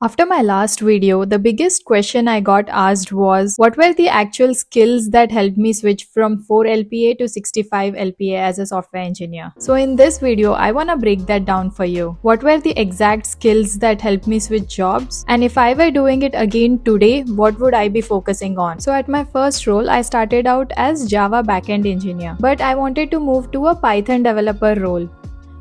After my last video, the biggest question I got asked was what were the actual skills that helped me switch from 4 LPA to 65 LPA as a software engineer. So in this video, I want to break that down for you. What were the exact skills that helped me switch jobs? And if I were doing it again today, what would I be focusing on? So at my first role, I started out as Java backend engineer, but I wanted to move to a Python developer role.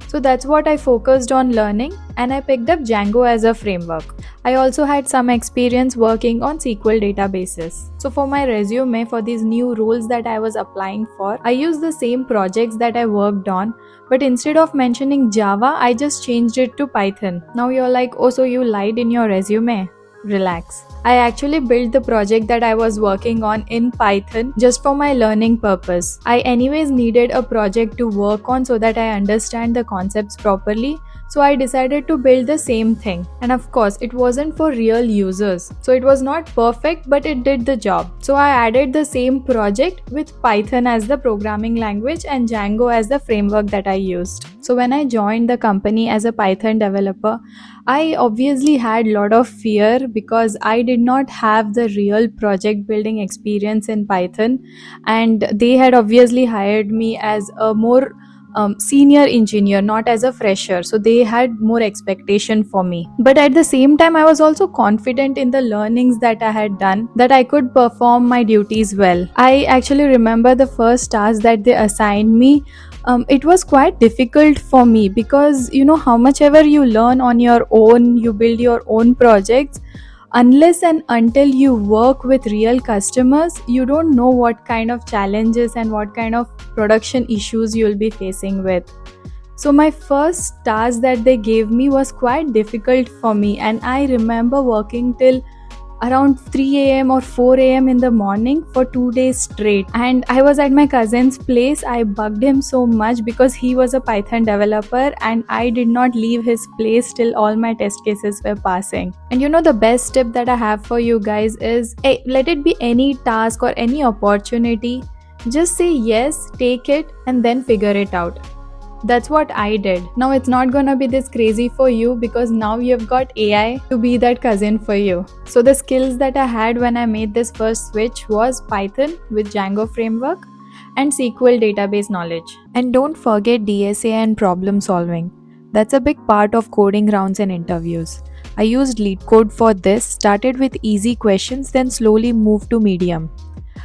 So that's what I focused on learning, and I picked up Django as a framework. I also had some experience working on SQL databases. So for my resume for these new roles that I was applying for, I used the same projects that I worked on, but instead of mentioning Java, I just changed it to Python. Now you're like, oh, so you lied in your resume? Relax. I actually built the project that I was working on in Python just for my learning purpose. I anyways needed a project to work on so that I understand the concepts properly. So I decided to build the same thing. And of course, it wasn't for real users. So it was not perfect, but it did the job. So I added the same project with Python as the programming language and Django as the framework that I used. So when I joined the company as a Python developer, I obviously had a lot of fear because I did not have the real project building experience in Python, and they had obviously hired me as a more senior engineer, not as a fresher, so they had more expectation for me. But at the same time, I was also confident in the learnings that I had done, that I could perform my duties well. I actually remember the first task that they assigned me. It was quite difficult for me because how much ever you learn on your own, you build your own projects, unless and until you work with real customers, you don't know what kind of challenges and what kind of production issues you'll be facing with. So my first task that they gave me was quite difficult for me, and I remember working till around 3 a.m. or 4 a.m. in the morning for 2 days straight. And I was at my cousin's place. I bugged him so much because he was a Python developer and I did not leave his place till all my test cases were passing. And the best tip that I have for you guys is, hey, let it be any task or any opportunity. Just say yes, take it, and then figure it out. That's what I did. Now it's not gonna be this crazy for you because now you've got AI to be that cousin for you. So the skills that I had when I made this first switch was Python with Django framework and SQL database knowledge. And don't forget DSA and problem solving. That's a big part of coding rounds and interviews. I used LeetCode for this, started with easy questions, then slowly moved to medium.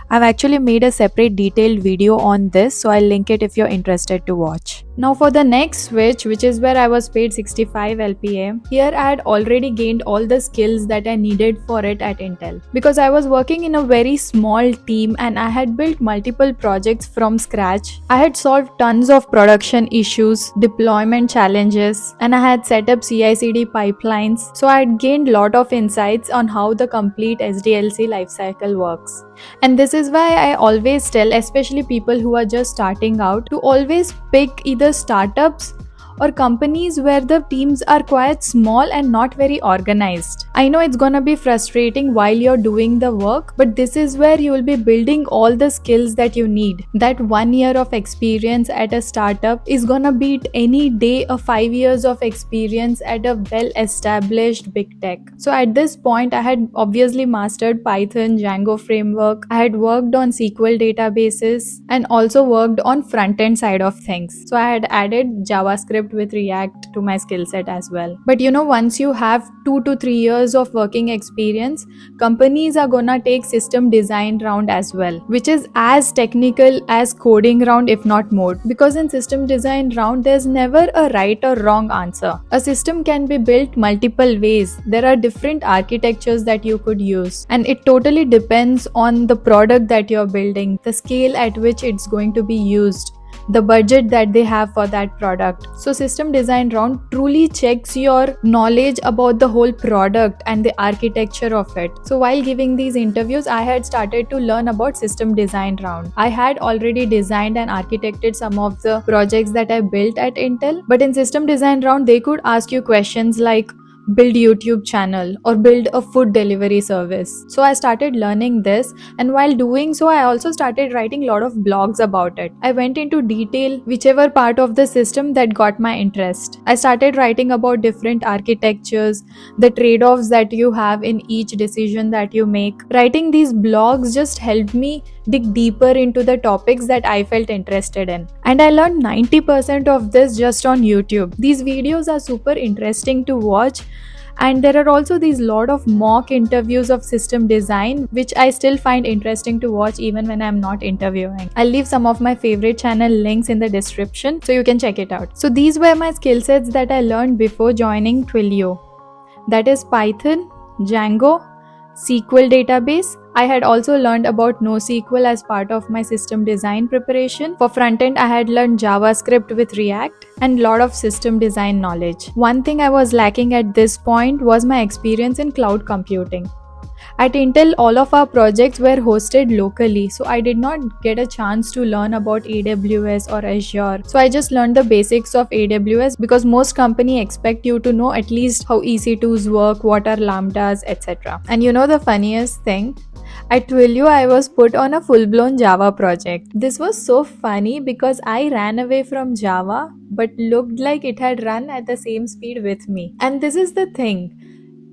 I've actually made a separate detailed video on this, so I'll link it if you're interested to watch. Now for the next switch, which is where I was paid 65 LPA, here I had already gained all the skills that I needed for it at Intel. Because I was working in a very small team and I had built multiple projects from scratch. I had solved tons of production issues, deployment challenges, and I had set up CI/CD pipelines. So I had gained a lot of insights on how the complete SDLC lifecycle works. And this is why I always tell, especially people who are just starting out, to always pick either startups or companies where the teams are quite small and not very organized. I know it's gonna be frustrating while you're doing the work, but this is where you will be building all the skills that you need. That 1 year of experience at a startup is gonna beat any day of 5 years of experience at a well-established big tech. So at this point, I had obviously mastered Python, Django framework, I had worked on SQL databases, and also worked on front-end side of things. So I had added JavaScript with React to my skill set as well. But once you have 2 to 3 years of working experience, companies are gonna take system design round as well, which is as technical as coding round, if not more. Because in system design round, there's never a right or wrong answer. A system can be built multiple ways. There are different architectures that you could use, and it totally depends on the product that you're building, the scale at which it's going to be used, the budget that they have for that product. So system design round truly checks your knowledge about the whole product and the architecture of it. So while giving these interviews, I had started to learn about system design round. I had already designed and architected some of the projects that I built at Intel, but in system design round, they could ask you questions like, build YouTube channel, or build a food delivery service. So I started learning this, and while doing so I also started writing a lot of blogs about it. I went into detail whichever part of the system that got my interest. I started writing about different architectures, the trade-offs that you have in each decision that you make. Writing these blogs just helped me dig deeper into the topics that I felt interested in. And I learned 90% of this just on YouTube. These videos are super interesting to watch, and there are also these lot of mock interviews of system design which I still find interesting to watch even when I'm not interviewing. I'll leave some of my favorite channel links in the description so you can check it out. So these were my skill sets that I learned before joining Twilio. That is Python, Django, SQL database. I had also learned about NoSQL as part of my system design preparation. For frontend, I had learned JavaScript with React and lot of system design knowledge. One thing I was lacking at this point was my experience in cloud computing. At Intel, all of our projects were hosted locally, so I did not get a chance to learn about AWS or Azure. So I just learned the basics of AWS because most companies expect you to know at least how EC2s work, what are lambdas, etc. And you know the funniest thing? At Twilio, I was put on a full-blown Java project. This was so funny because I ran away from Java but looked like it had run at the same speed with me. And this is the thing.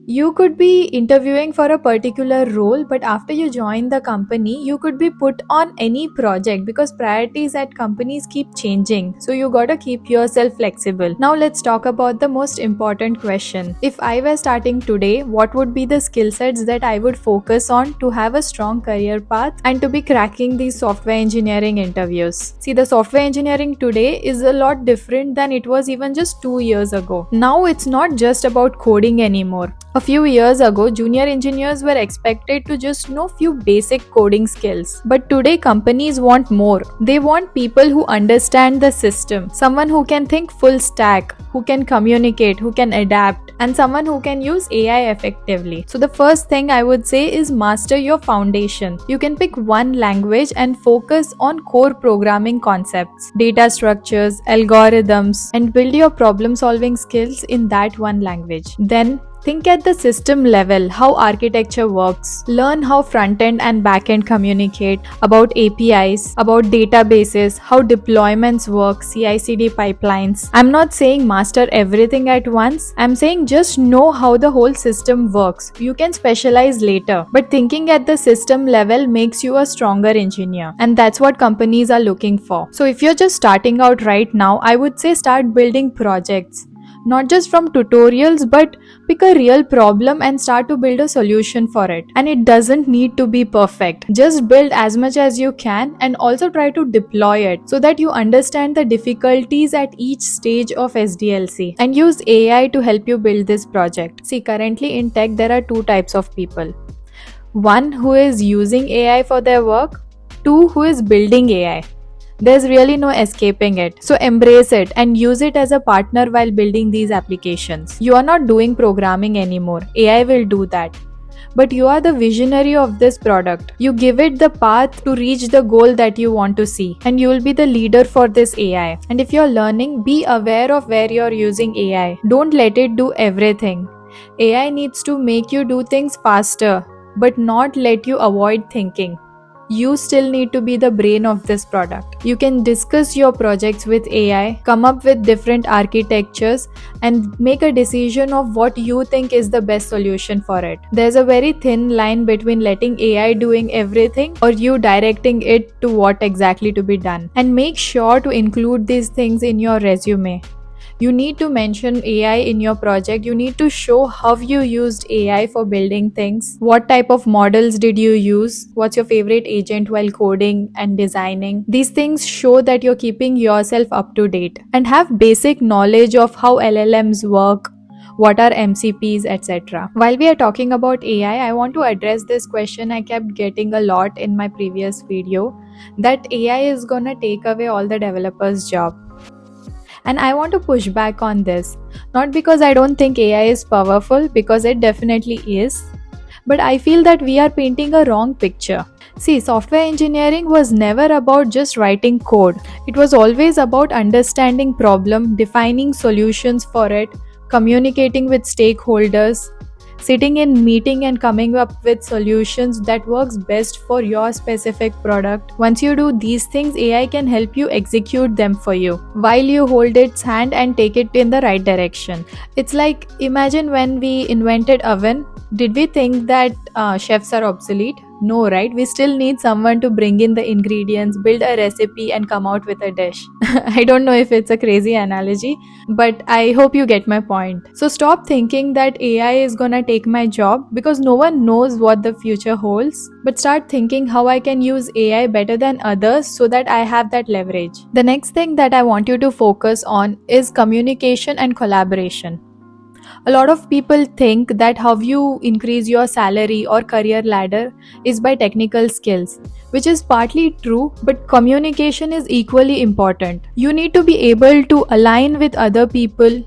You could be interviewing for a particular role, but after you join the company, you could be put on any project because priorities at companies keep changing. So you gotta keep yourself flexible. Now let's talk about the most important question. If I were starting today, what would be the skill sets that I would focus on to have a strong career path and to be cracking these software engineering interviews? See, the software engineering today is a lot different than it was even just 2 years ago. Now it's not just about coding anymore. A few years ago, junior engineers were expected to just know few basic coding skills. But today, companies want more. They want people who understand the system, someone who can think full stack, who can communicate, who can adapt, and someone who can use AI effectively. So the first thing I would say is master your foundation. You can pick one language and focus on core programming concepts, data structures, algorithms, and build your problem-solving skills in that one language. Then think at the system level, how architecture works. Learn how front-end and back-end communicate, about APIs, about databases, how deployments work, CI/CD pipelines. I'm not saying master everything at once. I'm saying just know how the whole system works. You can specialize later, but thinking at the system level makes you a stronger engineer. And that's what companies are looking for. So if you're just starting out right now, I would say start building projects. Not just from tutorials, but pick a real problem and start to build a solution for it. And it doesn't need to be perfect. Just build as much as you can and also try to deploy it so that you understand the difficulties at each stage of SDLC and use AI to help you build this project. See, currently in tech, there are two types of people. One who is using AI for their work, two who is building AI. There's really no escaping it. So embrace it and use it as a partner while building these applications. You are not doing programming anymore. AI will do that. But you are the visionary of this product. You give it the path to reach the goal that you want to see. And you will be the leader for this AI. And if you're learning, be aware of where you're using AI. Don't let it do everything. AI needs to make you do things faster, but not let you avoid thinking. You still need to be the brain of this product. You can discuss your projects with AI, come up with different architectures, and make a decision of what you think is the best solution for it. There's a very thin line between letting AI doing everything or you directing it to what exactly to be done. And make sure to include these things in your resume. You need to mention AI in your project. You need to show how you used AI for building things. What type of models did you use? What's your favorite agent while coding and designing? These things show that you're keeping yourself up to date and have basic knowledge of how LLMs work, what are MCPs, etc. While we are talking about AI, I want to address this question I kept getting a lot in my previous video, that AI is gonna take away all the developers' job. And I want to push back on this. Not because I don't think AI is powerful, because it definitely is. But I feel that we are painting a wrong picture. See, software engineering was never about just writing code. It was always about understanding problem, defining solutions for it, communicating with stakeholders, sitting in meeting and coming up with solutions that works best for your specific product. Once you do these things, AI can help you execute them for you while you hold its hand and take it in the right direction. It's like, imagine when we invented oven, did we think that chefs are obsolete? No, right? We still need someone to bring in the ingredients, build a recipe, and come out with a dish. I don't know if it's a crazy analogy, but I hope you get my point. So stop thinking that AI is gonna take my job, because no one knows what the future holds. But start thinking how I can use AI better than others so that I have that leverage. The next thing that I want you to focus on is communication and collaboration. A lot of people think that how you increase your salary or career ladder is by technical skills, which is partly true, but communication is equally important. You need to be able to align with other people,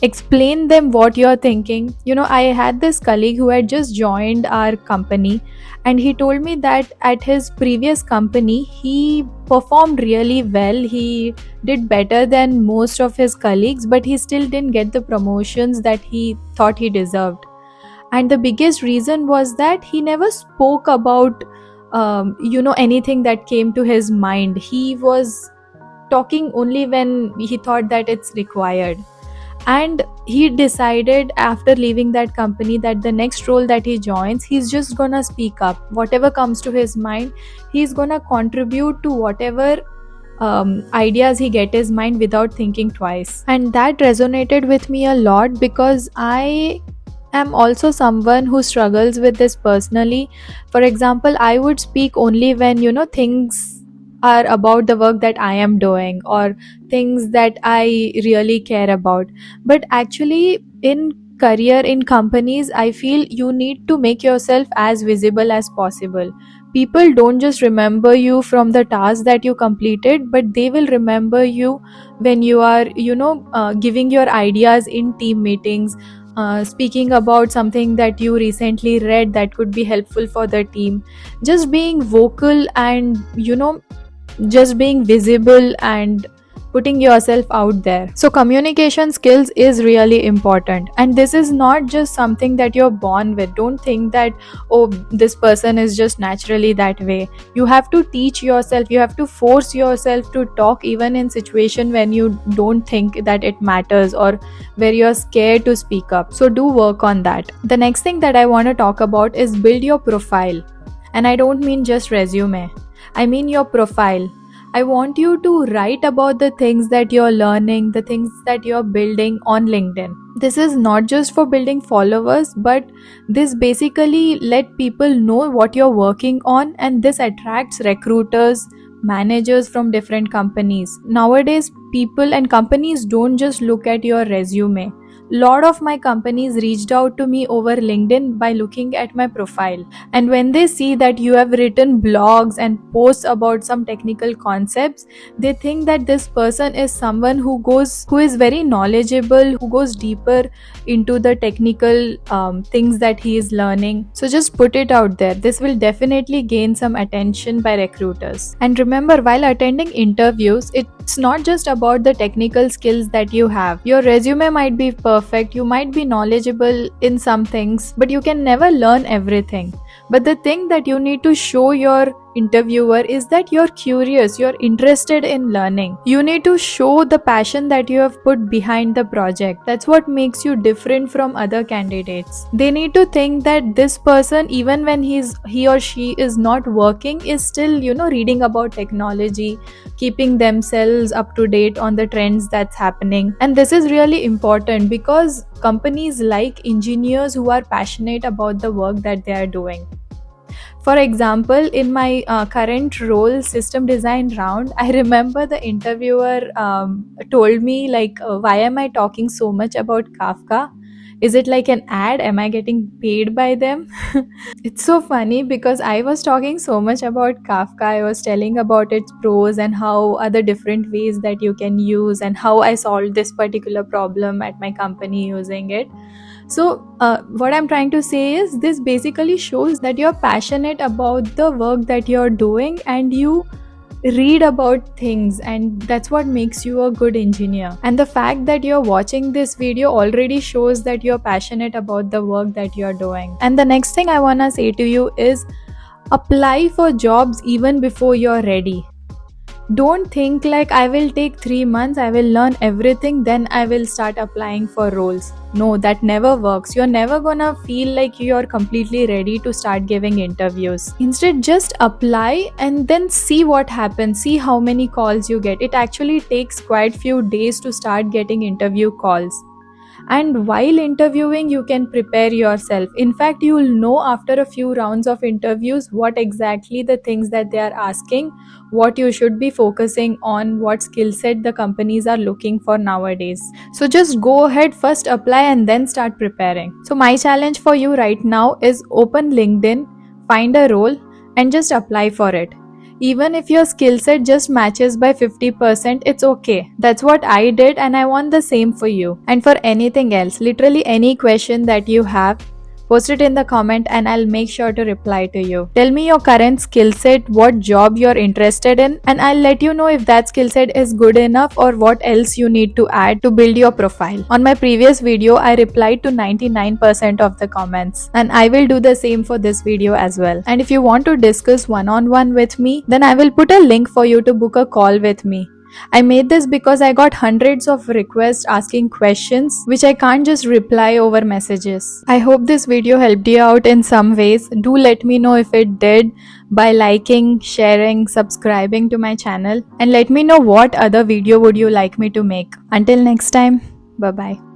explain them what you're thinking. I had this colleague who had just joined our company, and he told me that at his previous company he performed really well. He did better than most of his colleagues, but he still didn't get the promotions that he thought he deserved. And the biggest reason was that he never spoke about anything that came to his mind. He was talking only when he thought that it's required. And he decided after leaving that company that the next role that he joins, he's just gonna speak up whatever comes to his mind. He's gonna contribute to whatever ideas he get his mind without thinking twice. And that resonated with me a lot, because I am also someone who struggles with this personally. For example, I would speak only when things are about the work that I am doing, or things that I really care about. But actually, in career, in companies, I feel you need to make yourself as visible as possible. People don't just remember you from the task that you completed, but they will remember you when you are giving your ideas in team meetings, speaking about something that you recently read that could be helpful for the team. Just being vocal and just being visible and putting yourself out there. So communication skills is really important, and this is not just something that you're born with. Don't think that, oh, this person is just naturally that way. You have to teach yourself, you have to force yourself to talk even in situation when you don't think that it matters, or where you're scared to speak up. So do work on that. The next thing that I want to talk about is build your profile. And I don't mean just resume, I mean your profile. I want you to write about the things that you're learning, the things that you're building on LinkedIn. This is not just for building followers, but this basically let people know what you're working on, and this attracts recruiters, managers from different companies. Nowadays, people and companies don't just look at your resume. Lot of my companies reached out to me over LinkedIn by looking at my profile. And when they see that you have written blogs and posts about some technical concepts, they think that this person is someone who is very knowledgeable, who goes deeper into the technical things that he is learning. So just put it out there. This will definitely gain some attention by recruiters. And remember, while attending interviews, it's not just about the technical skills that you have. Your resume might be perfect, you might be knowledgeable in some things, but you can never learn everything. But the thing that you need to show your interviewer is that you're curious, you're interested in learning. You need to show the passion that you have put behind the project. That's what makes you different from other candidates. They need to think that this person, even when he or she is not working, is still reading about technology, keeping themselves up to date on the trends that's happening. And this is really important, because companies like engineers who are passionate about the work that they are doing. For example, in my current role, system design round, I remember the interviewer told me, like, why am I talking so much about Kafka? Is it like an ad? Am I getting paid by them? It's so funny, because I was talking so much about Kafka. I was telling about its pros and how other different ways that you can use, and how I solved this particular problem at my company using it. So, what I'm trying to say is, this basically shows that you're passionate about the work that you're doing, and you read about things, and that's what makes you a good engineer. And the fact that you're watching this video already shows that you're passionate about the work that you're doing. And the next thing I want to say to you is apply for jobs even before you're ready. Don't think like I will take 3 months, I will learn everything, then I will start applying for roles. No, that never works. You're never gonna feel like you're completely ready to start giving interviews. Instead, just apply and then see what happens. See how many calls you get. It actually takes quite few days to start getting interview calls. And while interviewing, you can prepare yourself. In fact, you will know after a few rounds of interviews what exactly the things that they are asking, what you should be focusing on, what skill set the companies are looking for nowadays. So just go ahead, first apply and then start preparing. So my challenge for you right now is open LinkedIn, find a role and just apply for it. Even if your skill set just matches by 50%, it's okay. That's what I did and I want the same for you. And for anything else, literally any question that you have, post it in the comment and I'll make sure to reply to you. Tell me your current skill set, what job you're interested in, and I'll let you know if that skill set is good enough or what else you need to add to build your profile. On my previous video, I replied to 99% of the comments, and I will do the same for this video as well. And if you want to discuss one-on-one with me, then I will put a link for you to book a call with me. I made this because I got hundreds of requests asking questions which I can't just reply over messages. I hope this video helped you out in some ways. Do let me know if it did by liking, sharing, subscribing to my channel, and let me know what other video would you like me to make. Until next time, bye bye.